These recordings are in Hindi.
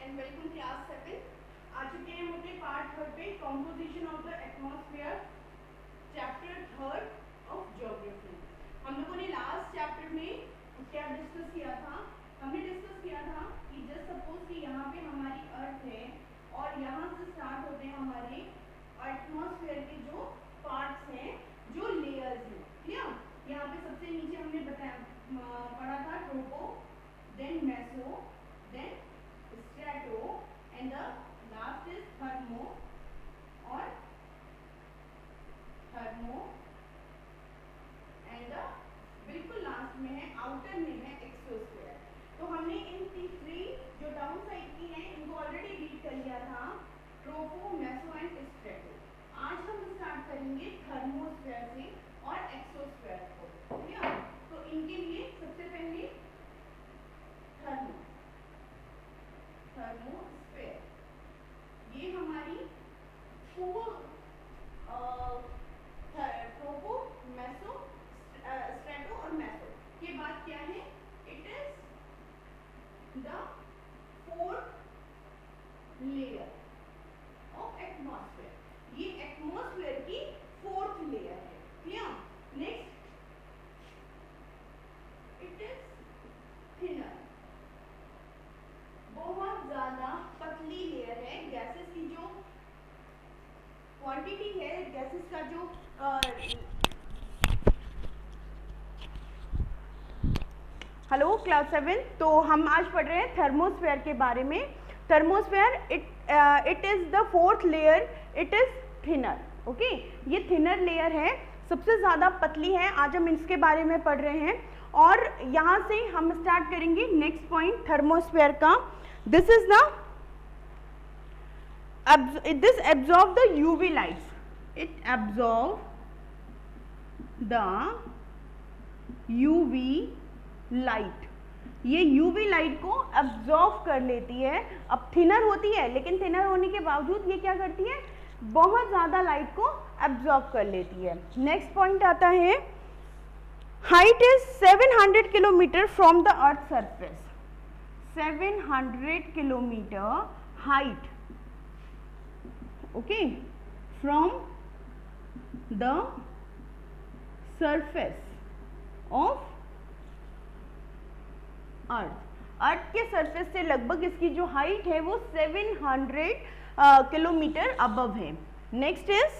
And welcome class 7। आ चुके हैं मोटे पार्ट 3 पे, composition of the atmosphere, chapter 3 of geography. हम लोगों ने लास्ट चैप्टर में क्या डिस्कस किया था? हमने डिस्कस किया था कि जस्ट सपोज कि यहाँ पे हमारी अर्थ है और यहाँ से स्टार्ट होते हैं हमारे एटमॉस्फेयर के जो पार्ट्स हैं, जो लेयर्स हैं। क्लियर? यहाँ पे सबसे नीचे हमने पढ़ा था tropo, then meso, then strato and the last is thermo और एंड द बिल्कुल लास्ट में है, आउटर में है एक्सोस्फीयर। तो हमने इन थ्री जो डाउन साइड की हैं इनको ऑलरेडी रीड कर लिया था, ट्रोपो, मेसो एंड स्ट्रैटो। आज हम स्टार्ट करेंगे थर्मोस्फीयर से और एक्सोस्फीयर को। क्लियर? तो इनके लिए सबसे पहले थर्मोस्फीयर, ये हमारी ट्रोपो, मेसो, स्ट्रैटो और मेसो के बाद क्या है? It is the fourth layer of atmosphere. ये एटमॉस्फेयर की फोर्थ लेयर है। Clear? Next, it is thinner, बहुत ज्यादा पतली लेयर है। गैसेस की जो क्वांटिटी है, गैसेस का जो हेलो क्लास 7। तो हम आज पढ़ रहे हैं थर्मोस्फेयर के बारे में। Thermosphere it is the fourth layer, it is thinner. Okay, ये थिनर लेयर है, सबसे ज़्यादा पतली है। आज हम इसके बारे में पढ़ रहे हैं और यहाँ से हम स्टार्ट करेंगे नेक्स्ट पॉइंट थर्मोस्फेयर का। This is the this absorb the UV lights, it absorb the UV light, ये UV लाइट को absorb कर लेती है। अब थिनर होती है, लेकिन थिनर होने के बावजूद ये क्या करती है? बहुत ज़्यादा लाइट को absorb कर लेती है। नेक्स्ट पॉइंट आता है, height is 700 kilometre from the earth surface. 700 kilometre height, okay, from the surface of अर्थ के सरफेस से लगभग इसकी जो हाइट है वो 700 किलोमीटर अबव है। Next is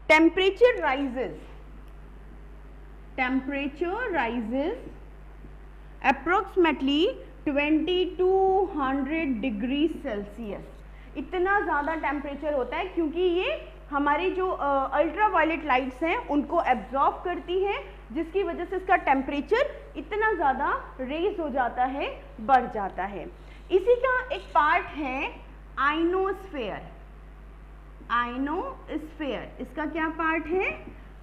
temperature rises approximately 2200 degree Celsius. इतना ज़्यादा टेम्परेचर होता है क्योंकि ये हमारी जो अल्ट्रा वायलेट लाइट्स हैं उनको एब्जॉर्ब करती है, जिसकी वजह से इसका टेम्परेचर इतना ज़्यादा रेज हो जाता है, बढ़ जाता है। इसी का एक पार्ट है आइनोस्फेयर। इसका क्या पार्ट है?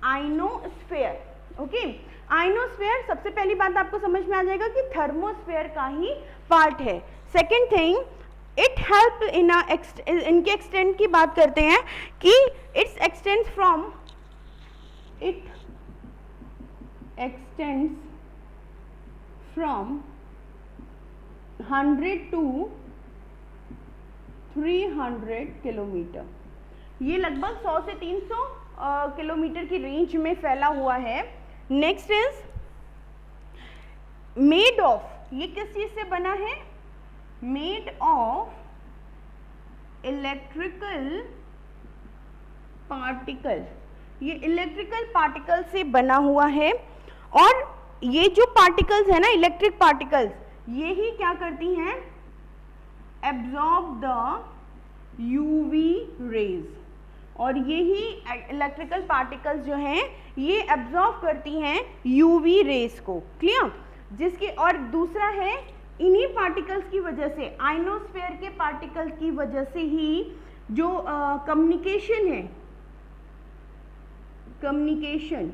आइनोस्फेयर। ओके, आइनोस्फेयर सबसे पहली बात आपको समझ में आ जाएगा कि थर्मोस्फेयर का ही पार्ट है। सेकेंड थिंग, इट हेल्प इनके एक्सटेंट की बात करते हैं कि it extends from 100 to 300 kilometre. ये लगभग 100 से 300 किलोमीटर की रेंज में फैला हुआ है। नेक्स्ट इज मेड ऑफ, ये किस चीज से बना है? मेड ऑफ इलेक्ट्रिकल पार्टिकल, ये इलेक्ट्रिकल पार्टिकल से बना हुआ है। और ये जो पार्टिकल्स है ना, इलेक्ट्रिक पार्टिकल्स, ये ही क्या करती हैं? Absorb the UV rays. और यही इलेक्ट्रिकल पार्टिकल्स जो हैं ये एब्जॉर्ब करती हैं यूवी रेज को। क्लियर? जिसकी और दूसरा है, इन्हीं पार्टिकल्स की वजह से, आइनोस्फेयर के पार्टिकल्स की वजह से ही जो कम्युनिकेशन है, कम्युनिकेशन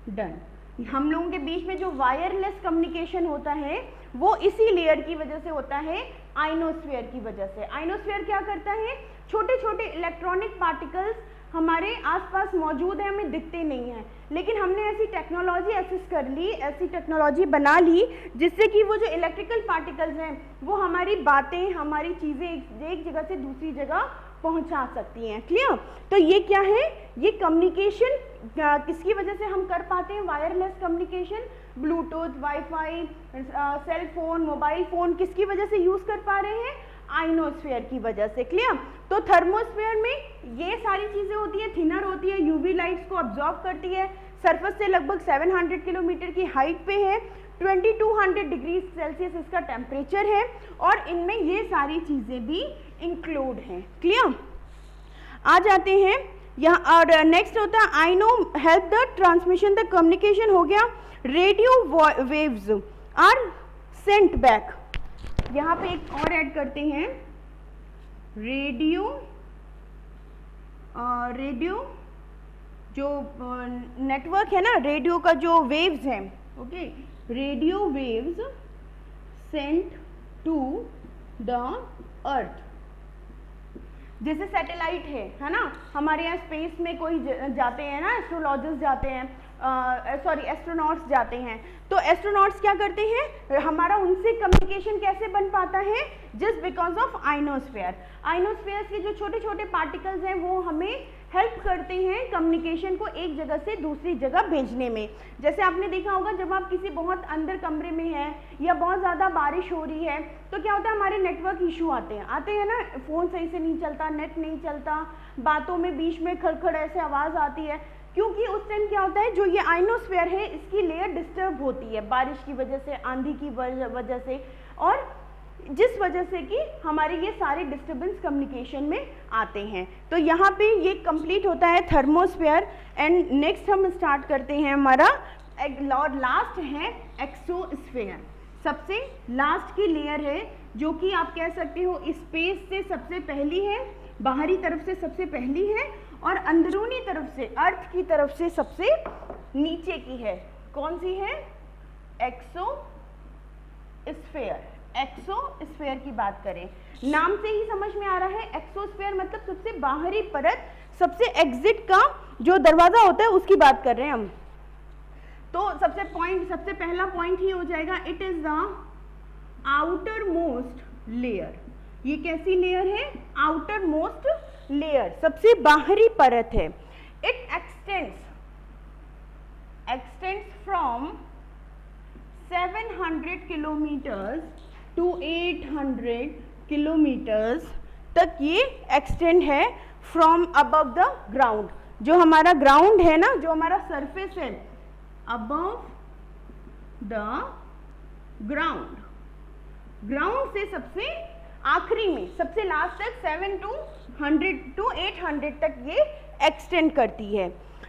डन, हम लोगों के बीच में जो वायरलेस कम्युनिकेशन होता है वो इसी लेयर की वजह से होता है, आइनोस्फेयर की वजह से। आइनोस्फेयर क्या करता है? छोटे छोटे इलेक्ट्रॉनिक पार्टिकल्स हमारे आसपास मौजूद हैं, हमें दिखते नहीं हैं, लेकिन हमने ऐसी टेक्नोलॉजी एसेस कर ली, ऐसी टेक्नोलॉजी बना ली जिससे कि वो जो इलेक्ट्रिकल पार्टिकल्स हैं वो हमारी बातें, हमारी चीज़ें एक जगह से दूसरी जगह पहुंचा सकती हैं। क्लियर? तो ये क्या है, ये कम्युनिकेशन किसकी वजह से हम कर पाते हैं, wireless communication, Bluetooth, wifi, cell phone, mobile phone किसकी वजह से यूज़ कर पा रहे हैं, आइनोस्फेयर की वजह से। क्लियर? तो थर्मोस्फेयर में ये सारी चीज़ें होती हैं, थिनर होती है, यूवी लाइट्स को ऑब्जॉर्व करती है, सरफेस से लगभग 700 किलोमीटर की हाइट पे है, 2200 डिग्री सेल्सियस इसका टेम्परेचर है, और इनमें ये सारी चीज़ें भी इंक्लूड हैं। क्लियर? आ जाते हैं यहाँ, और नेक्स्ट होता है आइनो help the transmission the communication हो गया, radio waves are sent back. यहाँ पे एक और ऐड करते हैं, रेडियो जो नेटवर्क है ना, रेडियो का जो वेव्स हैं, okay, radio waves sent to the earth. जैसे सैटेलाइट है ना, हमारे यहाँ स्पेस में कोई जाते हैं ना, एस्ट्रोलॉजिस्ट जाते हैं, एस्ट्रोनॉट्स जाते हैं, तो एस्ट्रोनॉट्स क्या करते हैं, हमारा उनसे कम्युनिकेशन कैसे बन पाता है, just because of ionosphere. Ionosphere के जो छोटे छोटे पार्टिकल्स हैं वो हमें हेल्प करते हैं कम्युनिकेशन को एक जगह से दूसरी जगह भेजने में। जैसे आपने देखा होगा, जब आप किसी बहुत अंदर कमरे में हैं या बहुत ज़्यादा बारिश हो रही है तो क्या होता है, हमारे नेटवर्क इशू आते हैं ना, फ़ोन सही से नहीं चलता, नेट नहीं चलता, बातों में बीच में खड़खड़ ऐसे आवाज़ आती है, क्योंकि उस टाइम क्या होता है, जो ये आइनोस्फेयर है इसकी लेयर डिस्टर्ब होती है बारिश की वजह से, आंधी की वजह से, और जिस वजह से कि हमारे ये सारे डिस्टर्बेंस कम्युनिकेशन में आते हैं। तो यहाँ पे ये कंप्लीट होता है थर्मोस्फेयर। एंड नेक्स्ट हम स्टार्ट करते हैं, हमारा लास्ट है एक्सोस्फेयर। सबसे लास्ट की लेयर है, जो कि आप कह सकते हो स्पेस से सबसे पहली है, बाहरी तरफ से सबसे पहली है, और अंदरूनी तरफ से, अर्थ की तरफ से सबसे नीचे की है। कौन सी है? एक्सोस्फेयर। एक्सोस्फेयर की बात करें, नाम से ही समझ में आ रहा है, एक्सोस्फेयर मतलब सबसे बाहरी परत, सबसे एग्जिट का जो दरवाजा होता है उसकी बात कर रहे हैं हम। तो सबसे पहला पॉइंट ही हो जाएगा, it is the outer most layer. ये कैसी लेयर है? आउटर मोस्ट लेयर, सबसे बाहरी परत है। It extends from 700 kilometres to 800 kilometres तक ये एक्सटेंड है फ्रॉम अबव द ग्राउंड। जो हमारा ग्राउंड है ना, जो हमारा सरफेस है, अबव द ग्राउंड, ग्राउंड से सबसे आखिरी में, सबसे लास्ट तक 700 to 800 तक ये एक्सटेंड करती है।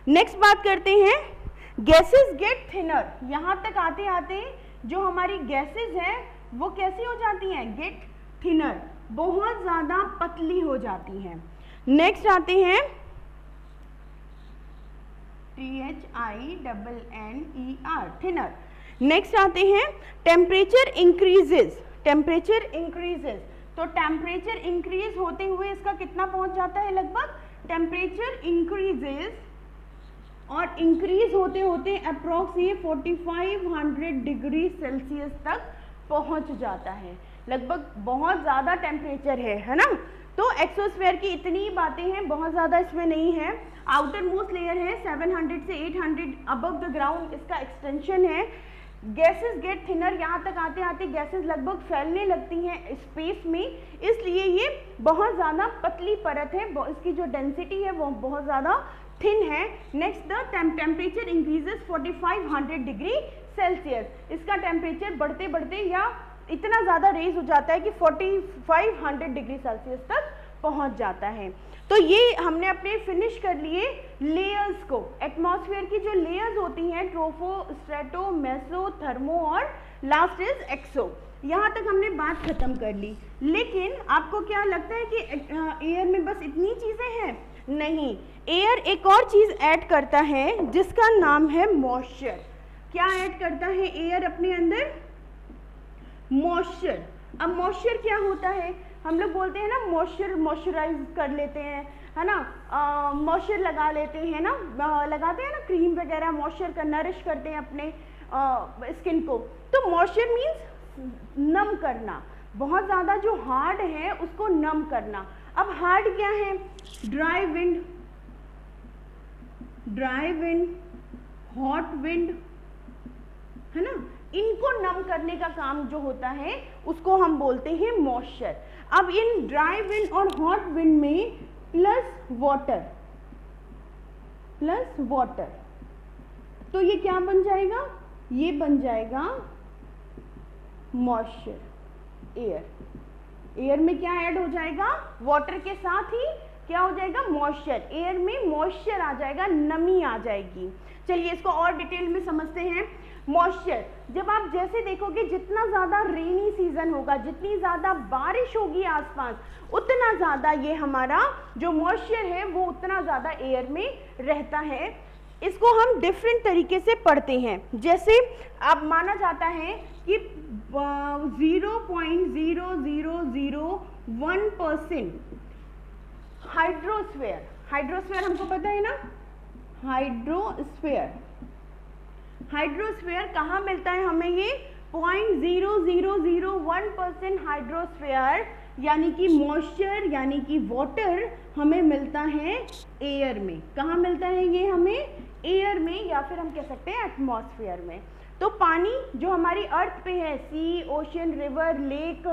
नेक्स्ट बात करते हैं, गैसेस गेट थिनर। यहाँ तक आते आते जो हमारी गैसेस हैं वो कैसी हो जाती हैं? गेट थिनर, बहुत ज़्यादा पतली हो जाती हैं। नेक्स्ट आते हैं THINNER, थिनर। नेक्स्ट आते हैं टेम्परेचर इंक्रीजेस। टेम्परेचर इंक्रीजेस, तो टेम्परेचर इंक्रीज होते हुए इसका कितना पहुंच जाता है? लगभग टेम्परेचर इंक्रीजेस, और इंक्रीज होते होते अप्रॉक्स ये 4500 डिग्री सेल्सियस तक पहुंच जाता है। लगभग बहुत ज़्यादा टेम्परेचर है ना। तो एक्सोस्फेयर की इतनी बातें हैं, बहुत ज़्यादा इसमें नहीं है। आउटर मोस्ट लेयर है 700 से 800 अबव द ग्राउंड, इसका एक्सटेंशन है। गैसेस गेट थिनर, यहाँ तक आते आते गैसेस लगभग फैलने लगती हैं स्पेस में, इसलिए ये बहुत ज़्यादा पतली परत है, इसकी जो डेंसिटी है वो बहुत ज़्यादा थिन है। Next the temperature increases 4500 degree Celsius, इसका टेम्परेचर बढ़ते बढ़ते या इतना ज़्यादा रेज हो जाता है कि 4500 डिग्री सेल्सियस तक पहुंच जाता है। तो ये हमने अपने फिनिश कर लिए लेयर्स को। एटमॉस्फेयर की जो लेयर्स होती हैं, ट्रोफो, स्ट्रेटो, मेसो, थर्मो और लास्ट इज एक्सो। यहाँ तक हमने बात खत्म कर ली। लेकिन आपको क्या लगता है कि एयर में बस इतनी चीज़ें हैं? नहीं, एयर एक और चीज़ ऐड करता है जिसका नाम है मॉइस्चर। क्या ऐड करता है एयर अपने अंदर? मॉइस्चर। अब मॉइस्चर क्या होता है? हम लोग बोलते हैं ना मॉइस्चराइज कर लेते हैं, है ना, मॉइस्चर लगा लेते हैं ना, लगाते हैं ना क्रीम वगैरह, मॉइस्चर का नरिश करते हैं अपने स्किन को। तो मॉइस्चर मीन्स नम करना, बहुत ज़्यादा जो हार्ड है उसको नम करना। अब हार्ड क्या है, ड्राई विंड, हॉट विंड, है ना, इनको नम करने का काम जो होता है उसको हम बोलते हैं मॉइस्चर। अब इन ड्राई विंड और हॉट विंड में प्लस वाटर, तो ये क्या बन जाएगा, ये बन जाएगा मॉइस्चर। एयर में क्या ऐड हो जाएगा, वाटर के साथ ही क्या हो जाएगा, मॉइस्चर। एयर में मॉइस्चर आ जाएगा, नमी आ जाएगी। चलिए इसको और डिटेल में समझते हैं। मॉइस्चर, जब आप जैसे देखोगे जितना ज़्यादा रेनी सीजन होगा, जितनी ज़्यादा बारिश होगी आसपास, उतना ज़्यादा ये हमारा जो मॉइस्चर है वो उतना ज़्यादा एयर में रहता है। इसको हम डिफरेंट तरीके से पढ़ते हैं। जैसे अब माना जाता है कि 0.0001% हाइड्रोस्फीयर हमको पता है ना, हाइड्रोस्फीयर कहाँ मिलता है हमें, ये 0.0001% हाइड्रोस्फीयर यानी कि मॉइस्चर यानी कि वाटर हमें मिलता है एयर में। कहाँ मिलता है ये हमें, एयर में, या फिर हम कह सकते हैं एटमॉस्फेयर में। तो पानी जो हमारी अर्थ पे है, सी, ओशन, रिवर, लेक,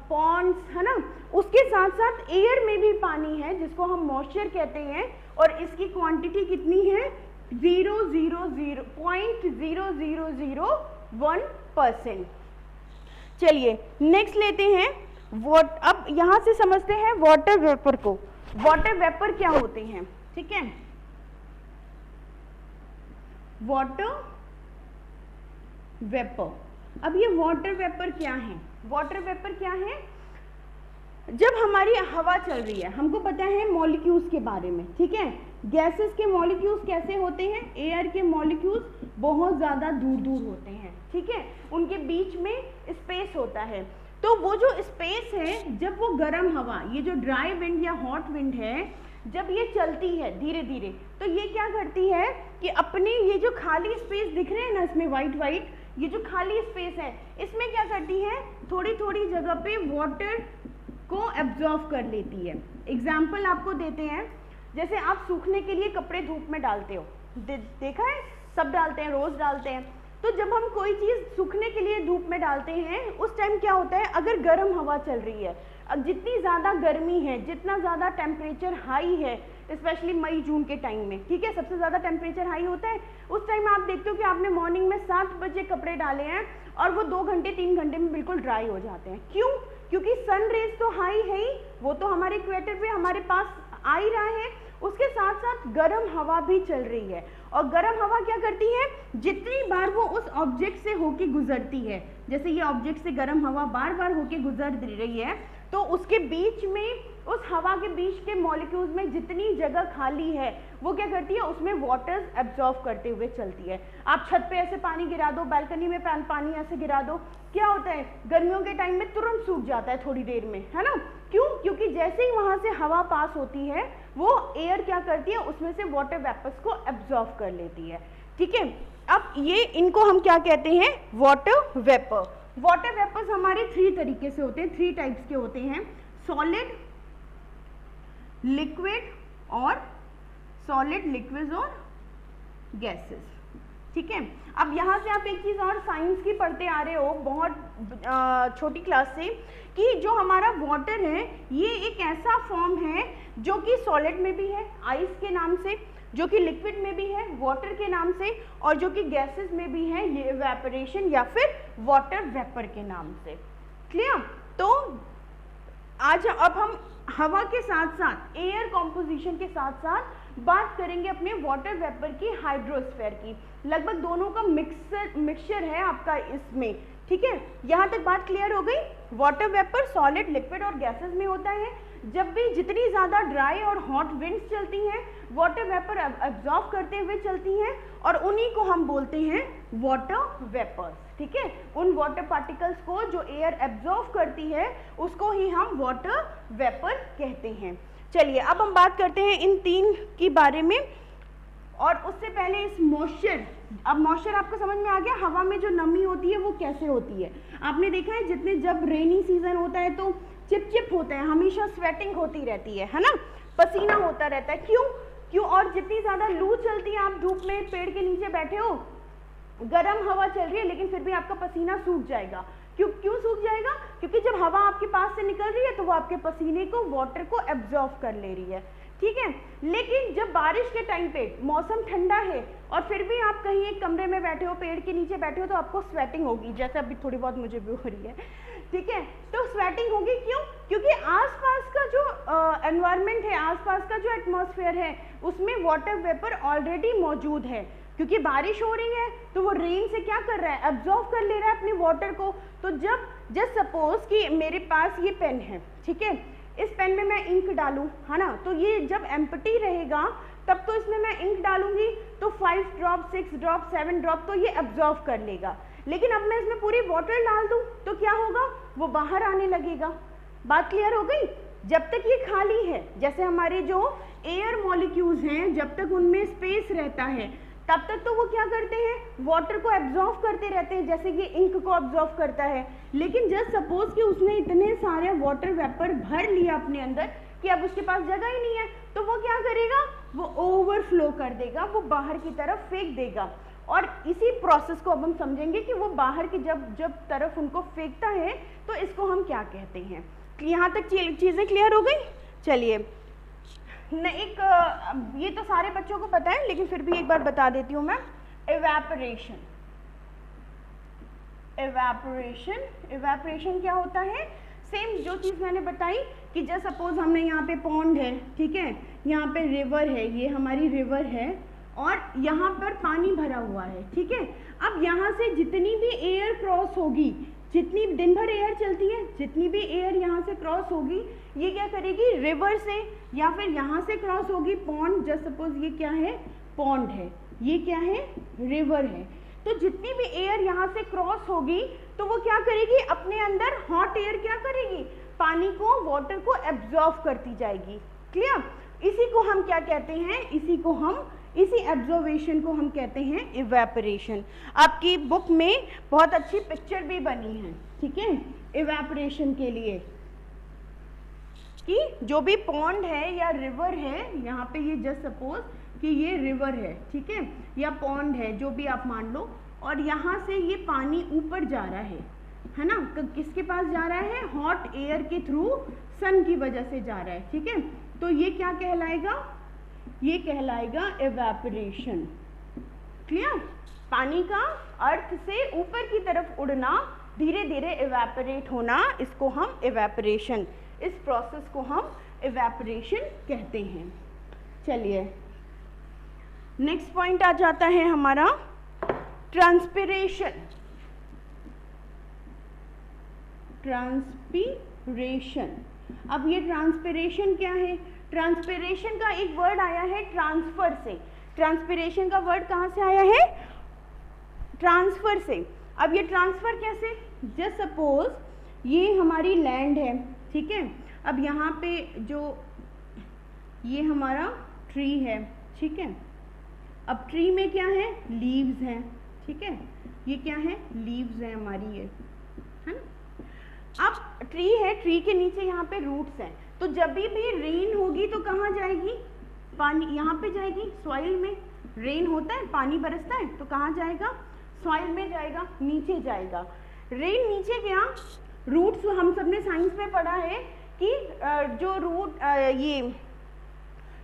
पॉन्ड्स, है ना, उसके साथ साथ एयर में भी पानी है जिसको हम मॉइस्चर कहते हैं, और इसकी क्वांटिटी कितनी है, 0.0001%। चलिए नेक्स्ट लेते हैं अब यहां से समझते हैं वाटर वेपर को। वाटर वेपर क्या होते हैं, ठीक है, वाटर वेपर। अब ये वाटर वेपर क्या है, वाटर वेपर क्या है, जब हमारी हवा चल रही है, हमको पता है मॉलिक्यूल्स के बारे में, ठीक है, गैसेस के मॉलिक्यूल्स कैसे होते हैं, एयर के मॉलिक्यूल्स बहुत ज़्यादा दूर दूर होते हैं, ठीक है, उनके बीच में स्पेस होता है। तो वो जो स्पेस है, जब वो गर्म हवा, ये जो ड्राई विंड या हॉट विंड है, जब ये चलती है धीरे धीरे, तो ये क्या करती है कि अपने ये जो खाली स्पेस दिख रहे हैं ना, इसमें वाइट वाइट, ये जो खाली स्पेस है, इसमें क्या करती है, थोड़ी थोड़ी जगह पे वाटर को एब्जॉर्व कर लेती है। एग्जाम्पल आपको देते हैं, जैसे आप सूखने के लिए कपड़े धूप में डालते हो, देखा है, सब डालते हैं, रोज डालते हैं। तो जब हम कोई चीज़ सूखने के लिए धूप में डालते हैं, उस टाइम क्या होता है, अगर गर्म हवा चल रही है, अब जितनी ज़्यादा गर्मी है, जितना ज़्यादा टेम्परेचर हाई है, स्पेशली मई जून के टाइम में, ठीक है, सबसे ज़्यादा टेम्परेचर हाई होता है, उस टाइम आप देखते हो कि आपने मॉर्निंग में 7 बजे कपड़े डाले हैं और वो 2 घंटे 3 घंटे में बिल्कुल ड्राई हो जाते हैं। क्यों, क्योंकि सन रेज तो हाई है ही, वो तो हमारे इक्वेटर पे हमारे पास आ ही रहा है, उसके साथ साथ गर्म हवा भी चल रही है। और गर्म हवा क्या करती है, जितनी बार वो उस ऑब्जेक्ट से होके गुजरती है, जैसे ये ऑब्जेक्ट से गर्म हवा बार बार होके गुजर रही है, तो उसके बीच में, उस हवा के बीच के मॉलिक्यूल्स में जितनी जगह खाली है, वो क्या करती है, उसमें वाटर एब्जॉर्ब करते हुए चलती है। आप छत पे ऐसे पानी गिरा दो, बालकनी में पानी ऐसे गिरा दो, क्या होता है, गर्मियों के टाइम में तुरंत सूख जाता है थोड़ी देर में, है ना, क्यों, क्योंकि जैसे ही वहां से हवा पास होती है, वो एयर क्या करती है, उसमें से वाटर वेपर्स को एब्जॉर्ब कर लेती है, ठीक है। अब ये, इनको हम क्या कहते हैं, वाटर वेपर। वाटर वेपर्स हमारे 3 तरीके से होते हैं, 3 टाइप्स के होते हैं, सॉलिड, लिक्विड और गैसेस, ठीक है। अब यहाँ से आप एक चीज़ और साइंस की पढ़ते आ रहे हो बहुत छोटी क्लास से, कि जो हमारा वाटर है ये एक ऐसा फॉर्म है जो कि सॉलिड में भी है आइस के नाम से, जो कि लिक्विड में भी है वाटर के नाम से, और जो कि गैसेस में भी है ये इवेपोरेशन या फिर वाटर वेपर के नाम से। क्लियर। तो आज अब हम हवा के साथ साथ एयर कॉम्पोजिशन के साथ साथ बात करेंगे अपने वाटर वेपर की, हाइड्रोस्फीयर की। लगभग दोनों का मिक्सचर है आपका इसमें, ठीक है। यहाँ तक बात क्लियर हो गई। वाटर वेपर सॉलिड, लिक्विड और गैसेस में होता है। जब भी जितनी ज़्यादा ड्राई और हॉट विंड्स चलती हैं, वाटर वेपर एब्जॉर्ब करते हुए चलती हैं, और उन्हीं को हम बोलते हैं वाटर वेपर्स, ठीक है। उन वाटर पार्टिकल्स को जो एयर एब्जॉर्ब करती है उसको ही हम वाटर वेपर कहते हैं। चलिए अब हम बात करते हैं इन 3 के बारे में, और उससे पहले इस मॉइस्चर, अब मॉइस्चर आपको समझ में आ गया, हवा में जो नमी होती है वो कैसे होती है। आपने देखा है जितने जब रेनी सीजन होता है तो चिपचिप होता है, हमेशा स्वेटिंग होती रहती है ना, पसीना होता रहता है। क्यों? और जितनी ज़्यादा लू चलती है, आप धूप में पेड़ के नीचे बैठे हो, गर्म हवा चल रही है लेकिन फिर भी आपका पसीना सूख जाएगा। क्यों सूख जाएगा? क्योंकि जब हवा आपके पास से निकल रही है तो वो आपके पसीने को, वाटर को एब्जॉर्ब कर ले रही है, ठीक है। लेकिन जब बारिश के टाइम पे मौसम ठंडा है और फिर भी आप कहीं एक कमरे में बैठे हो, पेड़ के नीचे बैठे हो, तो आपको स्वेटिंग होगी, जैसे अभी थोड़ी बहुत मुझे भी हो रही है, ठीक है। तो स्वेटिंग होगी क्यों? क्योंकि आसपास का जो एनवायरनमेंट है, आसपास का जो एटमॉस्फेयर है, उसमें वाटर वेपर ऑलरेडी मौजूद है। क्योंकि बारिश हो रही है तो वो रेन से क्या कर रहा है, एब्जॉर्ब कर ले रहा है अपने वाटर को। तो जब सपोज कि मेरे पास ये पेन है, ठीक है, इस पेन में मैं इंक डालूं, है ना, तो ये जब एम्प्टी रहेगा तब तो इसमें मैं इंक डालूंगी तो 5 ड्रॉप, 6 ड्रॉप, 7 ड्रॉप तो ये एब्जॉर्ब कर लेगा। लेकिन अब मैं इसमें पूरी वाटर डाल दूं तो क्या होगा, वो बाहर आने लगेगा। बात क्लियर हो गई? जब तक ये खाली है, जैसे हमारे जो एयर मॉलिक्यूल्स हैं, जब तक उनमें स्पेस रहता है तब तक तो वो क्या करते हैं, वाटर को एब्जॉर्ब करते रहते हैं, जैसे कि इंक को एब्जॉर्ब करता है। लेकिन जस्ट सपोज कि उसने इतने सारे वाटर वेपर भर लिया अपने अंदर कि अब उसके पास जगह ही नहीं है, तो वो क्या करेगा, वो ओवरफ्लो कर देगा, वो बाहर की तरफ फेंक देगा। और इसी प्रोसेस को अब हम समझेंगे कि वो बाहर की जब तरफ उनको फेंकता है तो इसको हम क्या कहते हैं। यहाँ तक चीज़ें क्लियर हो गई? चलिए ये तो सारे बच्चों को पता है लेकिन फिर भी एक बार बता देती हूँ मैं। इवेपोरेशन क्या होता है? सेम जो चीज़ मैंने बताई कि जैसे सपोज हमने यहाँ पे पॉन्ड है, ठीक है, यहाँ पे रिवर है, ये हमारी रिवर है और यहाँ पर पानी भरा हुआ है, ठीक है। अब यहाँ से जितनी भी एयर क्रॉस होगी, जितनी दिन भर एयर चलती है, जितनी भी एयर यहाँ से क्रॉस होगी, ये क्या करेगी, रिवर से या फिर यहाँ से क्रॉस होगी पॉन्ड। जस्ट सपोज ये क्या है, पॉन्ड है, ये क्या है, रिवर है। तो जितनी भी एयर यहाँ से क्रॉस होगी तो वो क्या करेगी, अपने अंदर हॉट एयर क्या करेगी, पानी को, वाटर को एब्जॉर्ब करती जाएगी। क्लियर? इसी को हम क्या कहते हैं, इसी एब्जॉर्वेशन को हम कहते हैं इवेपोरेशन। आपकी बुक में बहुत अच्छी पिक्चर भी बनी है, ठीक है, इवेपोरेशन के लिए, कि जो भी पॉन्ड है या रिवर है, यहाँ पे ये जस्ट सपोज कि ये रिवर है, ठीक है, या पॉन्ड है, जो भी आप मान लो, और यहाँ से ये पानी ऊपर जा रहा है ना, किसके पास जा रहा है, हॉट एयर के थ्रू, सन की वजह से जा रहा है, ठीक है। तो ये क्या कहलाएगा, ये कहलाएगा इवेपोरेशन। क्लियर? पानी का अर्थ से ऊपर की तरफ उड़ना, धीरे धीरे इवेपोरेट होना, इसको हम इवेपोरेशन, इस प्रोसेस को हम इवेपोरेशन कहते हैं। चलिए नेक्स्ट पॉइंट आ जाता है हमारा ट्रांसपिरेशन। अब ये ट्रांसपिरेशन क्या है? ट्रांसपिरेशन का एक वर्ड आया है ट्रांसफर से। ट्रांसपिरेशन का वर्ड कहाँ से आया है? ट्रांसफर से। अब ये ट्रांसफर कैसे? जस्ट सपोज ये हमारी लैंड है, ठीक है, अब यहाँ पे जो ये हमारा ट्री है, ठीक है, अब ट्री में क्या है, लीव्स हैं, ठीक है, ये क्या है, लीव्स हैं हमारी, ये है ना। अब ट्री है, ट्री के नीचे यहाँ पे रूट्स हैं, तो जब भी रेन होगी तो कहाँ जाएगी, पानी यहाँ पे जाएगी, सॉइल में। रेन होता है, पानी बरसता है, तो कहाँ जाएगा, सॉइल में जाएगा, नीचे जाएगा। रेन नीचे गया, रूट्स हम सबने साइंस में पढ़ा है कि जो रूट ये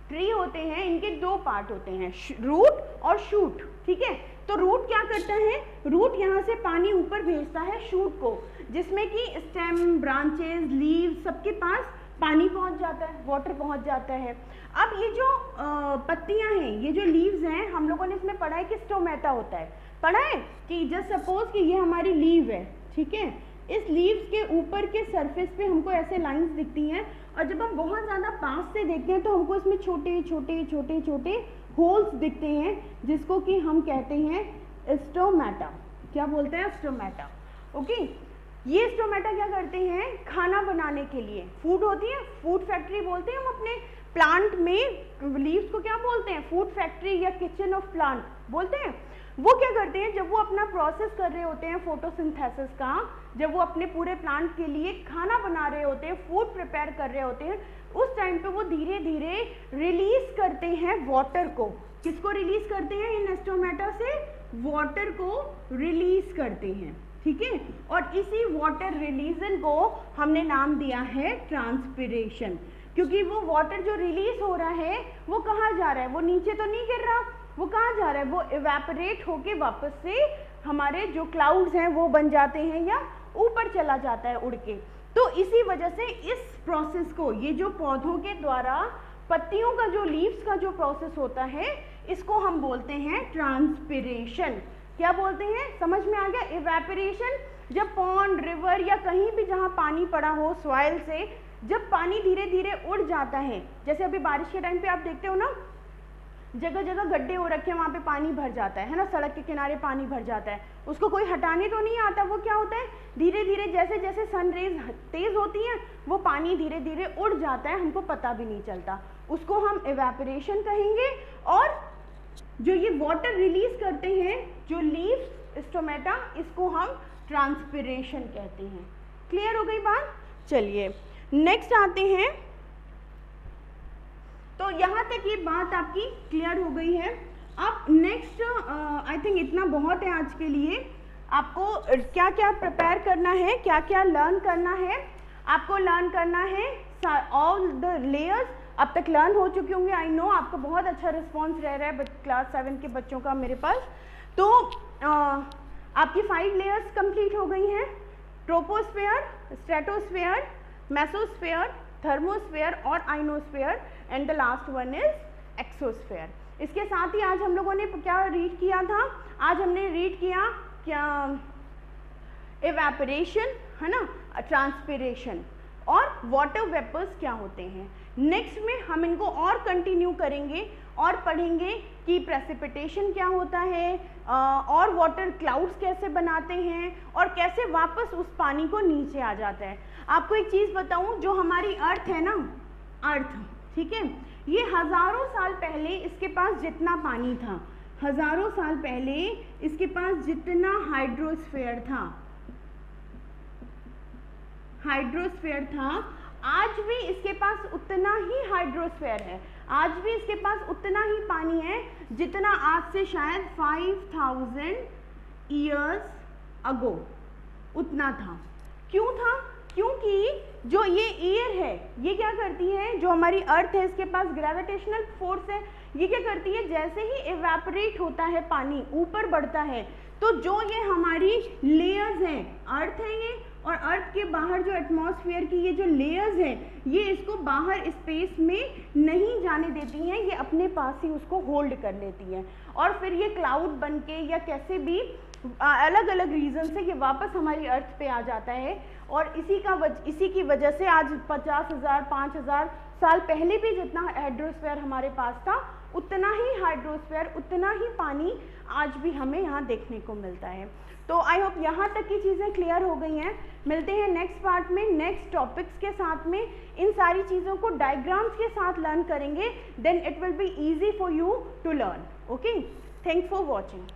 ट्री होते हैं, इनके दो पार्ट होते हैं, रूट और शूट, ठीक है। तो रूट क्या करता है, रूट यहाँ से पानी ऊपर भेजता है शूट को, जिसमें कि स्टेम, ब्रांचेस, लीव्स, सबके पास पानी पहुँच जाता है, वाटर पहुँच जाता है। अब ये जो पत्तियाँ हैं, ये जो लीव्स हैं, हम लोगों ने इसमें पढ़ा है कि स्टोमेटा होता है, पढ़ा है कि जस्ट सपोज कि ये हमारी लीव है, ठीक है, इस लीव्स के ऊपर के सरफेस पे हमको ऐसे लाइंस दिखती हैं, और जब हम बहुत ज़्यादा पास से देखते हैं तो हमको इसमें छोटे छोटे छोटे छोटे होल्स दिखते हैं, जिसको कि हम कहते हैं स्टोमेटा। क्या बोलते हैं? स्टोमेटा। ओके, ये स्टोमेटा क्या करते हैं, खाना बनाने के लिए, फूड होती है, फूड फैक्ट्री बोलते हैं हम अपने प्लांट में लीव्स को क्या बोलते हैं, फूड फैक्ट्री या किचन ऑफ प्लांट बोलते हैं। वो क्या करते हैं, जब वो अपना प्रोसेस कर रहे होते हैं फोटोसिंथेसिस का, जब वो अपने पूरे प्लांट के लिए खाना बना रहे होते हैं, फूड प्रिपेयर कर रहे होते हैं, उस टाइम पे वो धीरे धीरे रिलीज करते हैं वाटर को। किसको रिलीज करते हैं, इन स्टोमेटा से वाटर को रिलीज करते हैं, ठीक है। और इसी वाटर रिलीजन को हमने नाम दिया है ट्रांसपिरेशन, क्योंकि वो वाटर जो रिलीज हो रहा है वो कहाँ जा रहा है, वो नीचे तो नहीं गिर रहा, वो कहाँ जा रहा है, वो इवेपोरेट होके वापस से हमारे जो क्लाउड्स हैं वो बन जाते हैं या ऊपर चला जाता है उड़ के। तो इसी वजह से इस प्रोसेस को, ये जो पौधों के द्वारा पत्तियों का जो लीव्स का जो प्रोसेस होता है, इसको हम बोलते हैं ट्रांसपिरेशन। क्या बोलते हैं, समझ में आ गया। इवेपोरेशन, जब पॉन्ड, रिवर या कहीं भी जहाँ पानी पड़ा हो सॉइल से, जब पानी धीरे धीरे उड़ जाता है, जैसे अभी बारिश के टाइम पे आप देखते हो ना, जगह जगह गड्ढे हो रखे हैं, वहाँ पे पानी भर जाता है ना, सड़क के किनारे पानी भर जाता है, उसको कोई हटाने तो नहीं आता। वो क्या होता है, धीरे धीरे जैसे जैसे सन रेज तेज होती हैं, वो पानी धीरे धीरे उड़ जाता है, हमको पता भी नहीं चलता। उसको हम इवेपोरेशन कहेंगे। और जो ये वाटर रिलीज करते हैं जो लीव्स, स्टोमेटा, इसको हम ट्रांसपिरेशन कहते हैं। क्लियर हो गई बात। चलिए नेक्स्ट आते हैं। तो यहाँ तक ये बात आपकी क्लियर हो गई है। अब नेक्स्ट आई थिंक इतना बहुत है आज के लिए। आपको क्या क्या प्रिपेयर करना है, क्या क्या लर्न करना है। आपको लर्न करना है ऑल द लेयर्स। अब तक लर्न हो चुके होंगे, आई नो आपका बहुत अच्छा रिस्पॉन्स रह रहा है क्लास 7 के बच्चों का मेरे पास। तो आपकी 5 लेयर्स कंप्लीट हो गई हैं, ट्रोपोस्फेयर, स्ट्रेटोस्फेयर, मेसोस्फेयर, थर्मोस्फेयर और ionosphere, and the last one is exosphere. इसके साथ ही आज हम लोगों ने क्या रीड किया था, आज हमने रीड किया क्या, इवेपोरेशन है ना, ट्रांसपिरेशन और वाटर वेपर्स क्या होते हैं। नेक्स्ट में हम इनको और कंटिन्यू करेंगे और पढ़ेंगे कि प्रेसिपिटेशन क्या होता है, और वाटर क्लाउड्स कैसे बनाते हैं और कैसे वापस उस पानी को नीचे आ जाता है। आपको एक चीज़ बताऊं, जो हमारी अर्थ है ना, अर्थ, ठीक है, ये हज़ारों साल पहले इसके पास जितना पानी था, हज़ारों साल पहले इसके पास जितना हाइड्रोस्फीयर था, आज भी इसके पास उतना ही हाइड्रोस्फीयर है, आज भी इसके पास उतना ही पानी है जितना आज से शायद 5000 ईयर्स अगो उतना था। क्यों था? क्योंकि जो ये एयर है ये क्या करती है, जो हमारी अर्थ है इसके पास ग्रेविटेशनल फोर्स है, ये क्या करती है, जैसे ही इवेपोरेट होता है पानी ऊपर बढ़ता है, तो जो ये हमारी लेयर्स हैं, अर्थ है ये, और अर्थ के बाहर जो एटमॉस्फेयर की ये जो लेयर्स हैं, ये इसको बाहर स्पेस में नहीं जाने देती हैं, ये अपने पास ही उसको होल्ड कर लेती हैं, और फिर ये क्लाउड बन के या कैसे भी अलग अलग रीज़न से ये वापस हमारी अर्थ पे आ जाता है। और इसी की वजह से आज 50,000 5,000 साल पहले भी जितना हाइड्रोस्फीयर हमारे पास था, उतना ही हाइड्रोस्फीयर, उतना ही पानी आज भी हमें यहाँ देखने को मिलता है। तो आई होप यहाँ तक की चीज़ें क्लियर हो गई हैं। मिलते हैं नेक्स्ट पार्ट में नेक्स्ट टॉपिक्स के साथ में, इन सारी चीज़ों को डायग्राम्स के साथ लर्न करेंगे, then it will be easy for you to learn. Okay, thanks for watching.